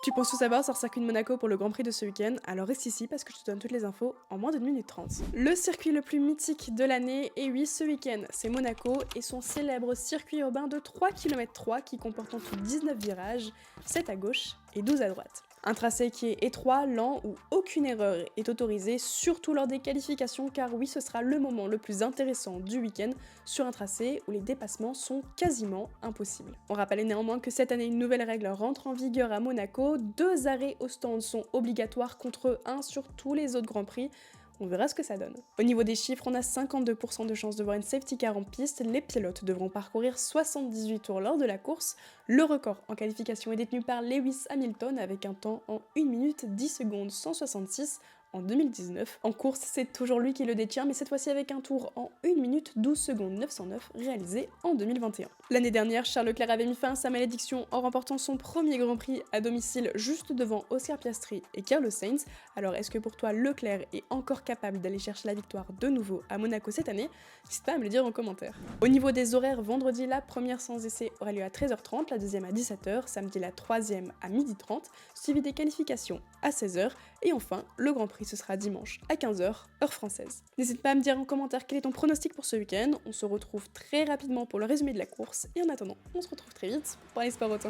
Tu penses tout savoir sur le circuit de Monaco pour le Grand Prix de ce week-end? Alors reste ici parce que je te donne toutes les infos en moins de 1 minute 30. Le circuit le plus mythique de l'année, et oui, ce week-end, c'est Monaco et son célèbre circuit urbain de 3,3 km qui comporte en tout 19 virages, 7 à gauche et 12 à droite. Un tracé qui est étroit, lent, où aucune erreur est autorisée, surtout lors des qualifications, car oui, ce sera le moment le plus intéressant du week-end sur un tracé où les dépassements sont quasiment impossibles. On rappelle néanmoins que cette année, une nouvelle règle rentre en vigueur à Monaco. 2 arrêts au stand sont obligatoires contre 1 sur tous les autres grands prix. On verra ce que ça donne. Au niveau des chiffres, on a 52% de chances de voir une safety car en piste, les pilotes devront parcourir 78 tours lors de la course. Le record en qualification est détenu par Lewis Hamilton avec un temps en 1 minute 10 secondes 166 en 2019. En course, c'est toujours lui qui le détient, mais cette fois-ci avec un tour en 1 minute 12 secondes 909 réalisé en 2021. L'année dernière, Charles Leclerc avait mis fin à sa malédiction en remportant son premier Grand Prix à domicile juste devant Oscar Piastri et Carlos Sainz. Alors est-ce que pour toi Leclerc est encore capable d'aller chercher la victoire de nouveau à Monaco cette année? N'hésite pas à me le dire en commentaire. Au niveau des horaires, vendredi, la première sans essai aura lieu à 13h30, la deuxième à 17h, samedi la troisième à 12h30, suivi des qualifications à 16h, et enfin, le Grand Prix ce sera dimanche à 15h, heure française. N'hésite pas à me dire en commentaire quel est ton pronostic pour ce week-end, on se retrouve très rapidement pour le résumé de la course, et en attendant, on se retrouve très vite pour les sports auto.